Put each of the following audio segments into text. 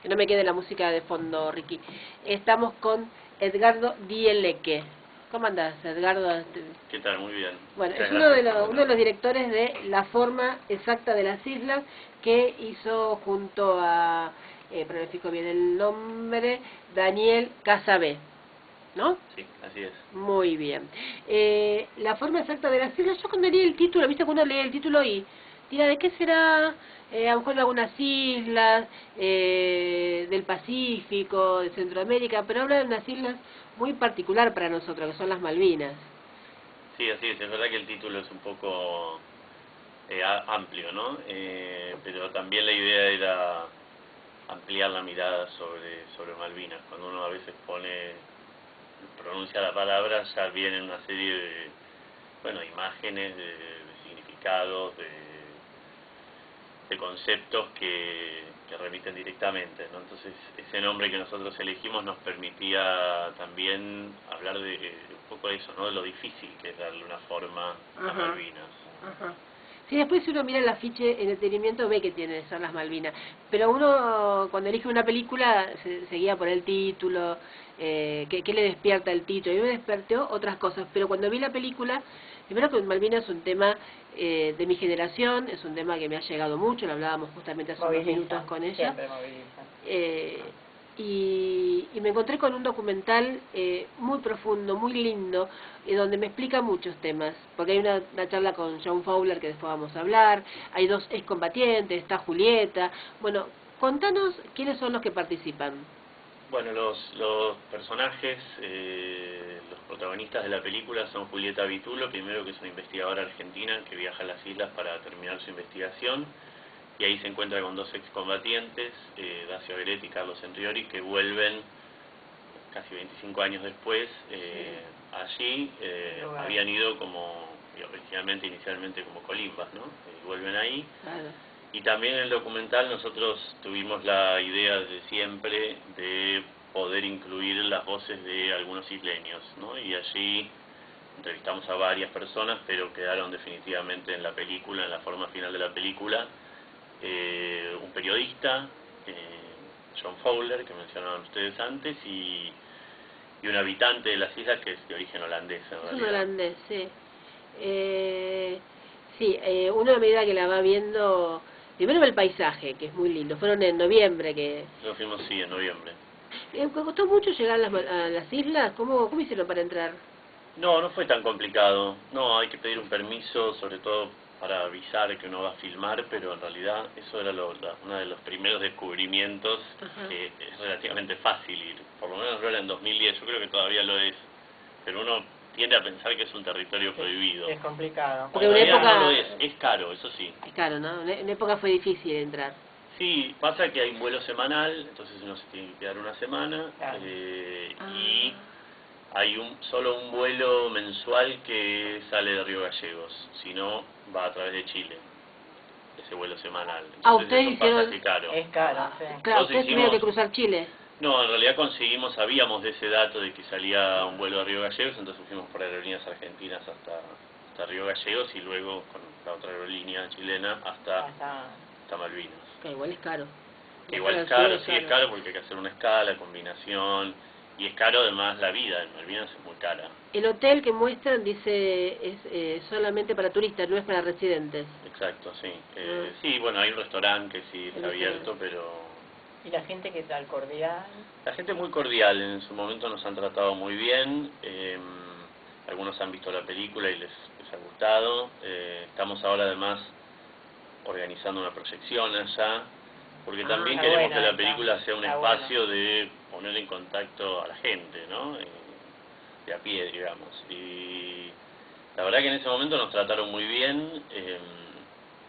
que no me quede la música de fondo, Ricky. Estamos con Edgardo Dieleque. ¿Cómo andás, Edgardo? ¿Qué tal? Muy bien. Bueno, Muchas es uno gracias. uno de los directores de La forma exacta de las islas, que hizo junto a, pero no fijo bien el nombre, Daniel Casabé, ¿no? Sí, así es. Muy bien. La forma exacta de las islas, yo cuando leí el título, viste cuando leí el título y tira, ¿de qué será? A lo mejor de algunas islas del Pacífico, de Centroamérica, pero habla de unas islas muy particular para nosotros, que son las Malvinas. Sí, así es. Es verdad que el título es un poco amplio, ¿no? Pero también la idea era ampliar la mirada sobre Malvinas. Cuando uno a veces pronuncia la palabra, ya viene una serie de, bueno, imágenes, de significados, de conceptos que remiten directamente, ¿no? Entonces, ese nombre que nosotros elegimos nos permitía también hablar de un poco de eso, ¿no? De lo difícil que es darle una forma a Malvinas. Ajá. Sí, después si uno mira el afiche en detenimiento ve que tiene son las Malvinas, pero uno cuando elige una película se guía por el título, ¿qué le despierta el título? Y me despertó otras cosas, pero cuando vi la película, primero que Malvinas es un tema de mi generación, es un tema que me ha llegado mucho, lo hablábamos justamente hace unos minutos con ella. Siempre moviliza. Y me encontré con un documental muy profundo, muy lindo, donde me explica muchos temas, porque hay una charla con John Fowler que después vamos a hablar, hay dos excombatientes, está Julieta. Bueno, contanos quiénes son los que participan. Bueno, los personajes, los protagonistas de la película son Julieta Vitulo, primero, que es una investigadora argentina que viaja a las islas para terminar su investigación, y ahí se encuentra con dos excombatientes, Dacio Agretti y Carlos Enriori, que vuelven casi 25 años después. Allí habían ido como, originalmente, inicialmente como colimbas, ¿no? Vuelven ahí. Claro. Y también en el documental nosotros tuvimos la idea de siempre de poder incluir las voces de algunos isleños, ¿no? Y allí entrevistamos a varias personas, pero quedaron definitivamente en la película, en la forma final de la película, un periodista, John Fowler, que mencionaban ustedes antes, y un habitante de las islas que es de origen holandés, en realidad. Es un holandés, sí. Sí, uno a medida que la va viendo, primero ve el paisaje, que es muy lindo. Fueron en noviembre que... Lo fuimos, sí, en noviembre. ¿Costó mucho llegar a las islas? ¿Cómo hicieron para entrar? No, no fue tan complicado. No, hay que pedir un permiso, sobre todo para avisar que uno va a filmar, pero en realidad eso era uno de los primeros descubrimientos. Que es relativamente fácil ir. Por lo menos lo era en 2010, yo creo que todavía lo es. Pero uno tiende a pensar que es un territorio prohibido. Es complicado. Porque en en una realidad época... no lo es caro, eso sí. Es caro, ¿no? En una época fue difícil entrar. Sí, pasa que hay un vuelo semanal, entonces uno se tiene que quedar una semana, y hay solo un vuelo mensual que sale de Río Gallegos, si no va a través de Chile, ese vuelo semanal. Entonces ustedes eso pasa hicieron... que caro. Es caro, sí. Claro, Nosotros ustedes tuvieron que cruzar Chile. No, en realidad sabíamos de ese dato de que salía un vuelo de Río Gallegos, entonces fuimos por aerolíneas argentinas hasta Río Gallegos y luego con la otra aerolínea chilena hasta Malvinas. Que igual es caro. Que igual es caro, sí es caro porque hay que hacer una escala, combinación, y es caro además la vida en Malvinas, es muy cara. El hotel que muestran dice es solamente para turistas, no es para residentes. Exacto, sí. Sí, bueno, hay un restaurante que sí está abierto, pero... ¿Y la gente qué tal? ¿Cordial? La gente muy cordial, en su momento nos han tratado muy bien, algunos han visto la película y les ha gustado. Estamos ahora además organizando una proyección allá, porque también queremos que la película sea un espacio de poner en contacto a la gente, ¿no? De a pie, digamos. Y la verdad que en ese momento nos trataron muy bien,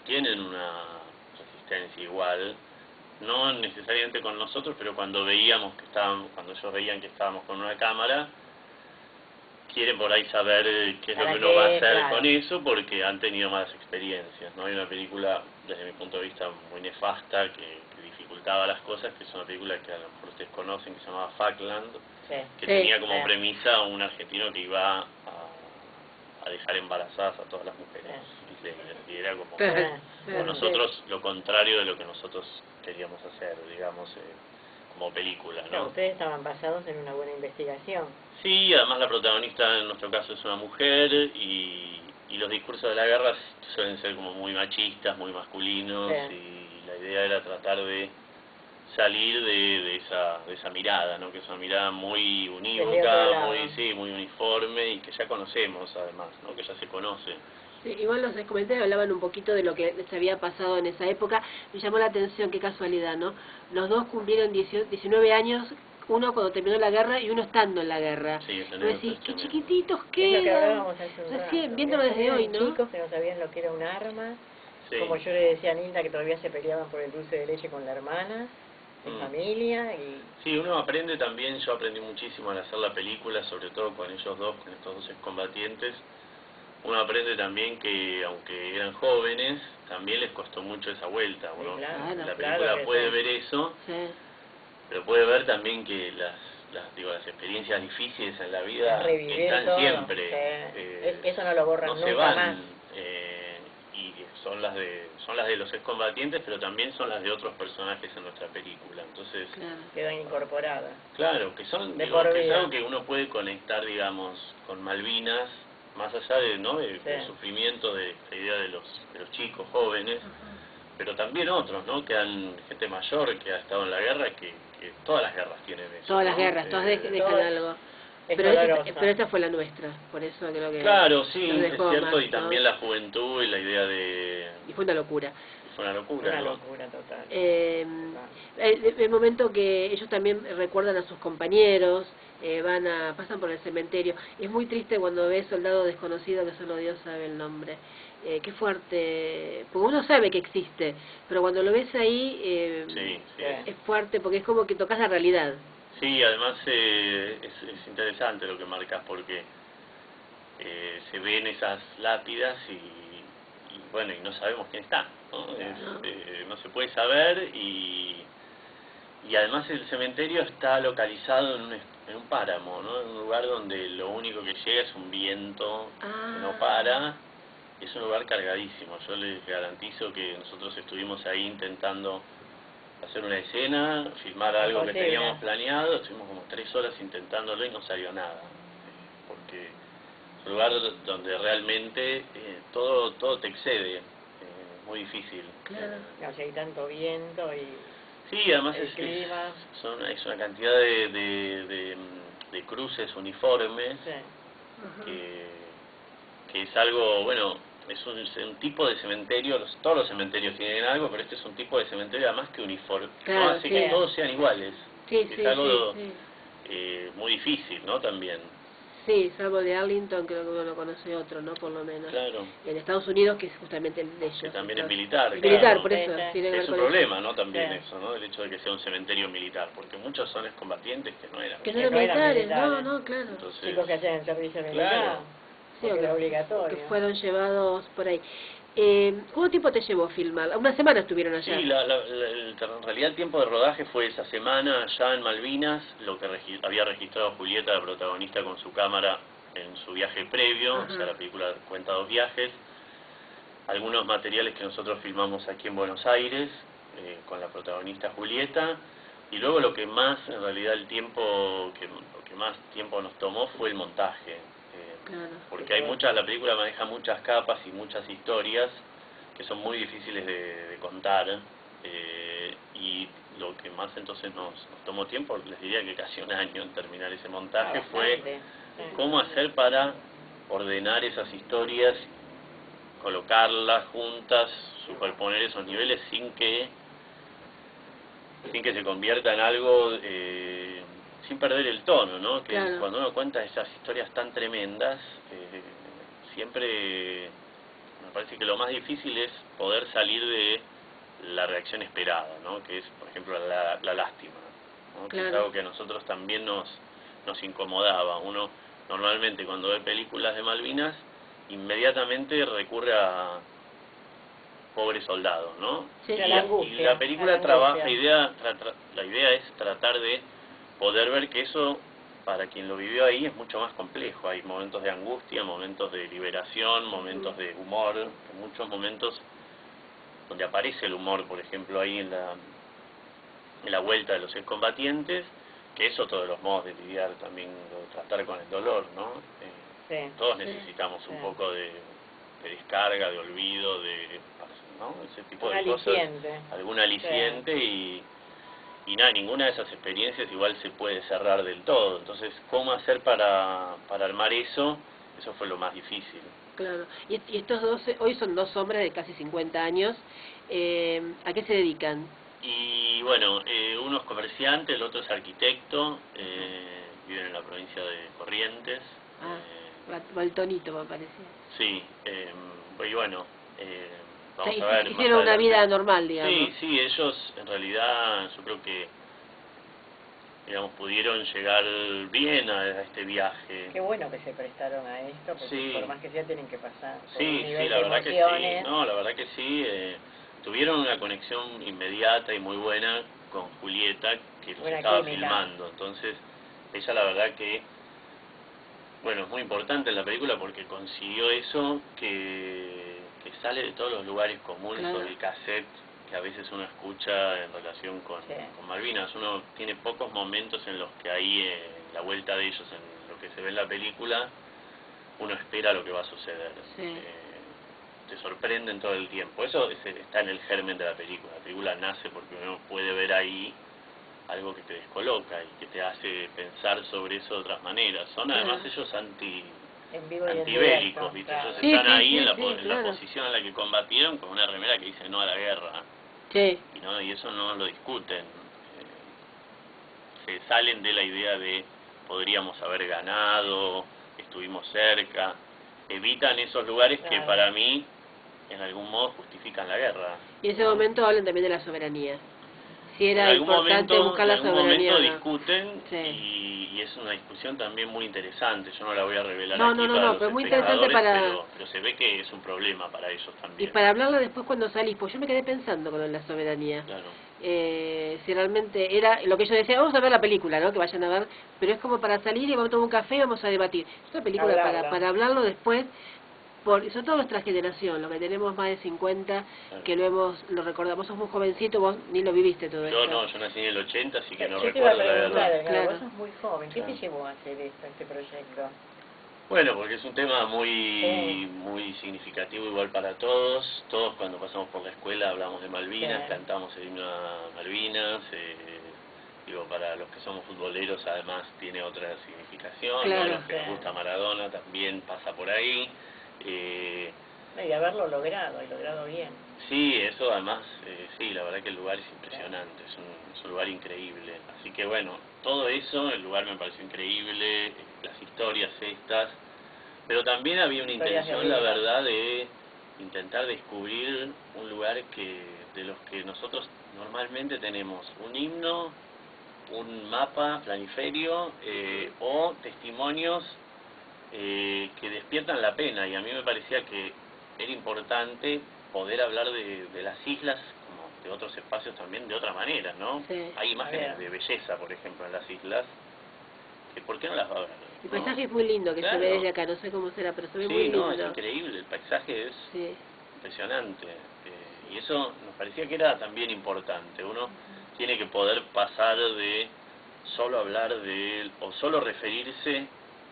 tienen una resistencia igual, no necesariamente con nosotros, pero cuando ellos veían que estábamos con una cámara, quieren por ahí saber qué es lo que uno va a hacer con eso, porque han tenido más experiencias, ¿no? Hay una película, desde mi punto de vista, muy nefasta, que dificultaba las cosas, que es una película que a lo mejor ustedes conocen, que se llamaba Falkland, que tenía como premisa un argentino que iba a dejar embarazadas a todas las mujeres isleñas, y era como nosotros, lo contrario de lo que nosotros queríamos hacer, digamos. como película, O sea, ¿no? ustedes estaban basados en una buena investigación. Sí, además la protagonista en nuestro caso es una mujer y los discursos de la guerra suelen ser como muy machistas, muy masculinos, Sí. y la idea era tratar de salir de esa mirada, ¿no? Que es una mirada muy otro unívoca, lado. muy uniforme y que ya conocemos además, ¿no? Que ya se conoce. Sí, igual los comentarios hablaban un poquito de lo que les había pasado en esa época. Me llamó la atención, qué casualidad, ¿no? Los dos cumplieron 19 años, uno cuando terminó la guerra y uno estando en la guerra. Sí, esa Y vos decís, anécdota es qué tremenda. chiquititos Es lo que quedan. hablábamos hace un Recién, rato. viéndolo Que desde hoy, eran ¿no? chicos que no sabían lo que era un arma. Sí. Como yo le decía a Nilda que todavía se peleaban por el dulce de leche con la hermana, en familia, y Sí, uno aprende también, yo aprendí muchísimo al hacer la película, sobre todo con ellos dos, con estos dos excombatientes. Uno aprende también que, aunque eran jóvenes, también les costó mucho esa vuelta. sí, Uno claro, en la claro película que puede sí. ver eso, Sí. pero puede ver también que las experiencias difíciles en la vida Revivir están todo, siempre. sí. Eso no lo borran no nunca se van. más. Y son las de los excombatientes, pero también son las de otros personajes en nuestra película. Entonces, Claro. Quedan incorporadas. claro, que son, De digo, por que es vida. algo que uno puede conectar, digamos, con Malvinas, más allá de, ¿no? del Sí. sufrimiento de la idea de los chicos jóvenes, pero también otros, ¿no? Que han, gente mayor que ha estado en la guerra, que todas las guerras tienen eso. Todas las ¿no? guerras, todas dejan Todo algo. es Pero doloroso. pero esta fue la nuestra, por eso creo que Claro, sí, nos es dejó cierto, más, y ¿no? también la juventud y la idea de... Y fue una locura. Fue una locura, Una ¿no? locura total. El momento que ellos también recuerdan a sus compañeros, pasan por el cementerio. Es muy triste cuando ves Soldado Desconocido, que solo Dios sabe el nombre. Qué fuerte, porque uno sabe que existe, pero cuando lo ves ahí Sí, sí. es fuerte porque es como que tocas la realidad. Sí, además es interesante lo que marcas porque se ven esas lápidas y bueno, y no sabemos quién está, ¿no? No se puede saber y además el cementerio está localizado en un páramo, ¿no? En un lugar donde lo único que llega es un viento que no para. Es un lugar cargadísimo. Yo les garantizo que nosotros estuvimos ahí intentando hacer una escena, filmar algo que Imposible. teníamos planeado, estuvimos como 3 horas intentándolo y no salió nada. Porque es un lugar donde realmente todo te excede, muy difícil. Claro. O sea, hay tanto viento y Sí, además el clima. es una cantidad de cruces uniformes Sí. que es algo, bueno, es un tipo de cementerio, todos los cementerios tienen algo, pero este es un tipo de cementerio además que uniforme, Claro, no hace sí. que todos sean iguales. Sí, Es sí, algo sí, muy difícil, ¿no? También. sí, salvo de Arlington, creo que uno lo conoce otro, ¿no? Por lo menos. Claro. En Estados Unidos, que es justamente el de ellos. Que también es entonces. militar, Es militar, claro. por eso. Sí, sí. Tiene que ver Es un con problema, ¿no? También Sí. eso, ¿no? El hecho de que sea un cementerio militar, porque muchos son excombatientes que no eran. Que no Que eran no eran militares, no, militares. no, claro. Entonces, Chicos que hacían el servicio Claro. militar. Sí, Porque o era que obligatorio. fueron llevados por ahí. ¿Cuánto tiempo te llevó filmar? Una semana estuvieron allá. sí, en realidad el tiempo de rodaje fue esa semana allá en Malvinas, lo que había registrado Julieta, la protagonista, con su cámara en su viaje previo. Ajá. O sea, la película cuenta 2 viajes. Algunos materiales que nosotros filmamos aquí en Buenos Aires, con la protagonista Julieta, y luego lo que más, en realidad, lo que más tiempo nos tomó fue el montaje. Claro. Porque la película maneja muchas capas y muchas historias que son muy difíciles de contar, y lo que más entonces nos tomó tiempo, les diría que casi un año en terminar ese montaje, fue Bastante, sí. cómo hacer para ordenar esas historias, colocarlas juntas, superponer esos niveles sin que se convierta en algo, sin perder el tono, ¿no? Que Claro. cuando uno cuenta esas historias tan tremendas, siempre me parece que lo más difícil es poder salir de la reacción esperada, ¿no? Que es, por ejemplo, la lástima, ¿no? Que es Claro. algo que a nosotros también nos incomodaba. Uno normalmente cuando ve películas de Malvinas inmediatamente recurre a pobre soldado, ¿no? Sí. Y, A la angustia, y la a película la trabaja angustia. la idea es tratar de poder ver que eso para quien lo vivió ahí es mucho más complejo. Hay momentos de angustia, momentos de liberación, momentos de humor, muchos momentos donde aparece el humor, por ejemplo, ahí en la vuelta de los excombatientes, que es otro de los modos de lidiar también, de tratar con el dolor, ¿no? Todos necesitamos un poco de descarga, de olvido, ¿no? Ese tipo de cosas, algún aliciente, y nada, ninguna de esas experiencias igual se puede cerrar del todo. Entonces, ¿cómo hacer para armar eso? Eso fue lo más difícil. Claro. Y estos dos, hoy son dos hombres de casi 50 años. ¿A qué se dedican? Y bueno, uno es comerciante, el otro es arquitecto, viven en la provincia de Corrientes. Baltonito, me parece. Sí, y bueno, vamos a ver. Hicieron una vida normal, digamos. Sí, ellos en realidad yo creo que, digamos, pudieron llegar bien a este viaje. Qué bueno que se prestaron a esto, porque por más que sea tienen que pasar por un nivel la de verdad emociones. que sí, no, la verdad que sí, tuvieron una conexión inmediata y muy buena con Julieta, que los estaba filmando. Entonces, ella la verdad que, bueno, es muy importante en la película porque consiguió eso que sale de todos los lugares comunes o del cassette que a veces uno escucha en relación con Malvinas. Uno tiene pocos momentos en los que ahí, la vuelta de ellos, en lo que se ve en la película, uno espera lo que va a suceder. Te sorprenden todo el tiempo. Eso está en el germen de la película. La película nace porque uno puede ver ahí algo que te descoloca y que te hace pensar sobre eso de otras maneras. Son además ellos antibélicos, ¿viste? Ellos están ahí en la posición en la que combatieron, con una remera que dice no a la guerra. Y eso no lo discuten. Se salen de la idea de podríamos haber ganado, estuvimos cerca. Evitan esos lugares que para mí en algún modo justifican la guerra. Y en ese momento hablan también de la soberanía. Si era importante buscar la soberanía. En algún momento discuten y es una discusión también muy interesante. Yo no la voy a revelar aquí para los pero muy interesante pero se ve que es un problema para ellos también. Y para hablarlo después cuando salís, pues yo me quedé pensando con la soberanía. Si realmente era lo que yo decía, vamos a ver la película, ¿no? Que vayan a ver, pero es como para salir y vamos a tomar un café y vamos a debatir. Es una película para hablarlo después. Sobre todo nuestra generación, lo que tenemos más de 50, que lo recordamos, sos muy jovencito, vos ni lo viviste todo eso. Yo nací en el 80, así que no recuerdo la verdad. Vos sos muy joven, ¿qué te llevó a hacer este proyecto? Bueno, porque es un tema muy significativo igual para todos. Todos cuando pasamos por la escuela hablamos de Malvinas, cantamos el himno a Malvinas. Para los que somos futboleros además tiene otra significación, ¿no? Los que les gusta Maradona también pasa por ahí. Y haberlo logrado, y logrado bien. Sí, eso además, la verdad que el lugar es impresionante, es un lugar increíble. Así que bueno, todo eso, el lugar me pareció increíble, las historias estas, pero también había una intención, la verdad, de intentar descubrir un lugar de los que nosotros normalmente tenemos un himno, un mapa, planiferio, o testimonios que despiertan la pena, y a mí me parecía que era importante poder hablar de las islas, como de otros espacios también, de otra manera, ¿no? Hay imágenes de belleza, por ejemplo, en las islas, que ¿por qué no las va a ver? El paisaje es muy lindo, que se ve desde acá, no sé cómo será, pero se ve muy lindo. Es increíble, el paisaje es impresionante, y eso nos parecía que era también importante. Uno tiene que poder pasar de solo hablar o solo referirse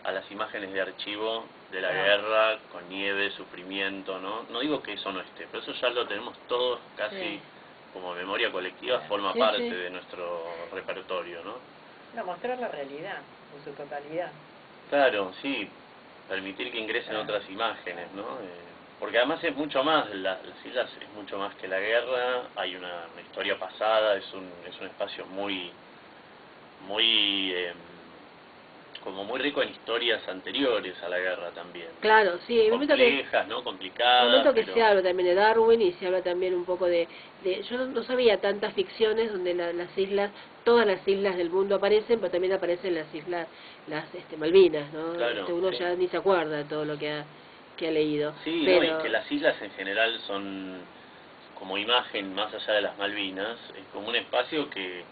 a las imágenes de archivo de la guerra, con nieve, sufrimiento, ¿no? No digo que eso no esté, pero eso ya lo tenemos todos casi como memoria colectiva, forma parte de nuestro repertorio, ¿no? No, mostrar la realidad en su totalidad. Claro, sí, permitir que ingresen otras imágenes, ¿no? Porque además es mucho más, las islas es mucho más que la guerra, hay una historia pasada, es un espacio muy como muy rico en historias anteriores a la guerra también. Claro, sí. Complejas, ¿no? Complicadas. Un momento que se habla también de Darwin y se habla también un poco de yo no sabía tantas ficciones donde las islas, todas las islas del mundo aparecen, pero también aparecen las islas, las Malvinas, ¿no? Claro, uno ya ni se acuerda de todo lo que ha leído. Sí, pero... y que las islas en general son, como imagen, más allá de las Malvinas, es como un espacio que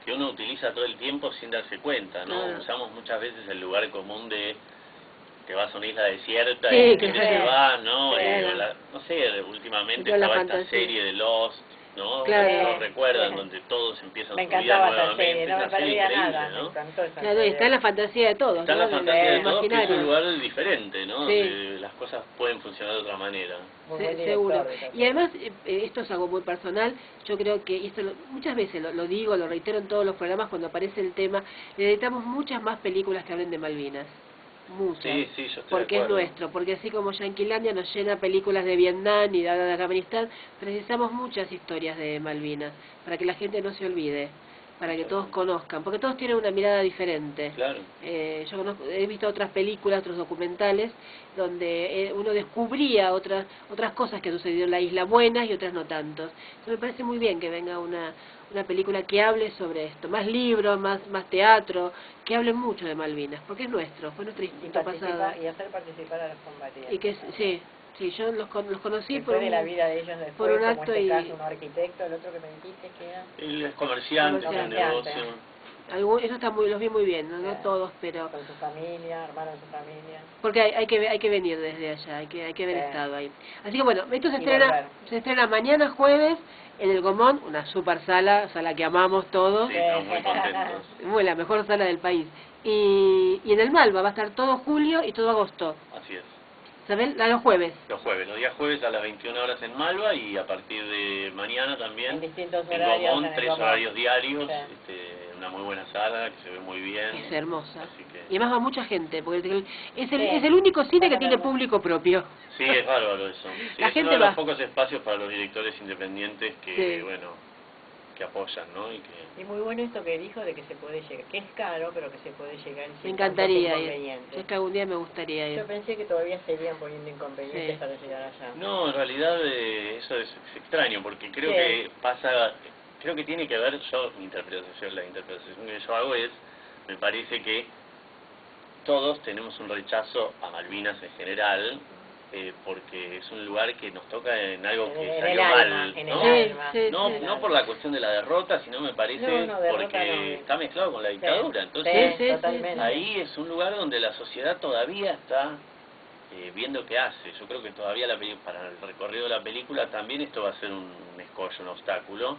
uno utiliza todo el tiempo sin darse cuenta, ¿no? Usamos muchas veces el lugar común de te vas a una isla desierta y te vas, ¿no? No sé, últimamente estaba esta serie de Lost, ¿no? Claro. Todos recuerdan, donde todos empiezan Me su vida encantaba esa nuevamente. serie, no me Una serie perdía increíble, nada, ¿no? me encantó esa Claro, y serie. está en la fantasía de todos, Está en ¿no? la fantasía de todos, que es un imaginario. lugar diferente, ¿no? Sí. Donde las cosas pueden funcionar de otra manera. Muy buen director Seguro. de esa Y serie. además, esto es algo muy personal, yo creo que, y esto muchas veces lo digo, lo reitero en todos los programas cuando aparece el tema, necesitamos muchas más películas que hablen de Malvinas. Muchas. Sí, sí, yo estoy porque de es acuerdo. nuestro, porque así como Yanquilandia nos llena películas de Vietnam y de Afganistán, precisamos muchas historias de Malvinas, para que la gente no se olvide, para que todos conozcan, porque todos tienen una mirada diferente. Claro. Yo he visto otras películas, otros documentales, donde uno descubría otras cosas que sucedieron en la isla, buenas y otras no tantos. Entonces me parece muy bien que venga una película que hable sobre esto, más libros, más teatro, que hable mucho de Malvinas, porque es nuestro, fue nuestra historia pasada. Y hacer participar a los combatientes. Y que sí, yo los conocí Después por de la vida de ellos después, por un como acto este y caso, un arquitecto, el otro que me dijiste que era... Él es comerciante, tiene un Comerciante. negocio. eso está los vi muy bien, no todos, pero Con su familia, armaron su familia. porque hay que venir desde allá, hay que haber Sí. estado ahí. Así que bueno, esto Y volver. se estrena mañana jueves en el Gomón, una super sala que amamos todos, Sí, estamos muy contentos. muy la mejor sala del país. Y en el Malva va a estar todo julio y todo agosto. Así es. ¿Saben? A los jueves. Los días jueves a las 21 horas en Malva y a partir de mañana también En distintos en horarios, Gomón, en el 3 Gomón. horarios diarios, Sí. una muy buena sala que se ve muy bien. Es hermosa. Así que... Y además va mucha gente, porque es Sí. el único cine que Van a tiene verlo. público propio. Sí, es bárbaro eso. Sí, La es gente uno de los va. pocos espacios para los directores independientes que, Sí. bueno, que apoyan, ¿no? Y que... Y muy bueno esto que dijo de que se puede llegar, que es caro, pero que se puede llegar sin Me encantaría tantos ir. inconvenientes. Es que algún día me gustaría ir. Yo pensé que todavía seguían poniendo inconvenientes Sí. para llegar allá. No, en realidad eso es extraño, porque creo Sí. que creo que tiene que ver, la interpretación que yo hago es, me parece que todos tenemos un rechazo a Malvinas en general, porque es un lugar que nos toca en algo que En salió el alma, mal, en ¿no? el alma. Sí, No, sí. no por la cuestión de la derrota, sino me parece No, derrota porque no. está mezclado con la dictadura. Sí, Entonces, sí, totalmente. ahí es un lugar donde la sociedad todavía está viendo qué hace. Yo creo que todavía para el recorrido de la película también esto va a ser un escollo, un obstáculo,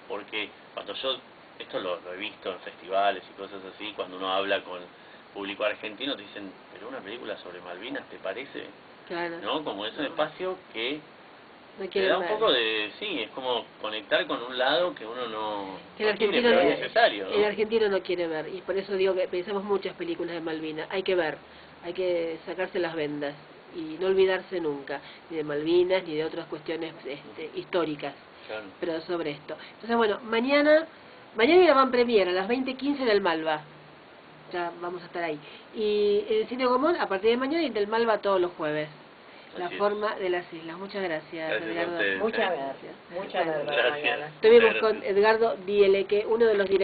porque cuando esto lo he visto en festivales y cosas así, cuando uno habla con público argentino te dicen, pero una película sobre Malvinas, ¿te parece? Claro. ¿No? Como es un espacio que No te quiero da un ver. poco de, sí, es como conectar con un lado que uno no Que el no quiere, argentino, pero es necesario, ¿no? el argentino no quiere ver, y por eso digo que pensamos muchas películas de Malvinas. Hay que ver, hay que sacarse las vendas y no olvidarse nunca ni de Malvinas ni de otras cuestiones históricas, Claro. pero sobre esto. Entonces bueno, mañana hay la van premier a las 20:15 del Malva. Ya vamos a estar ahí. Y en el Cine Gomón a partir de mañana y del Malva todos los jueves. La Así es. forma de las islas. Muchas gracias, Gracias a Edgardo. ustedes. Mucha Gracias. verdad Bueno, mañana. estuvimos Gracias. con Edgardo Dieleque, uno de los directores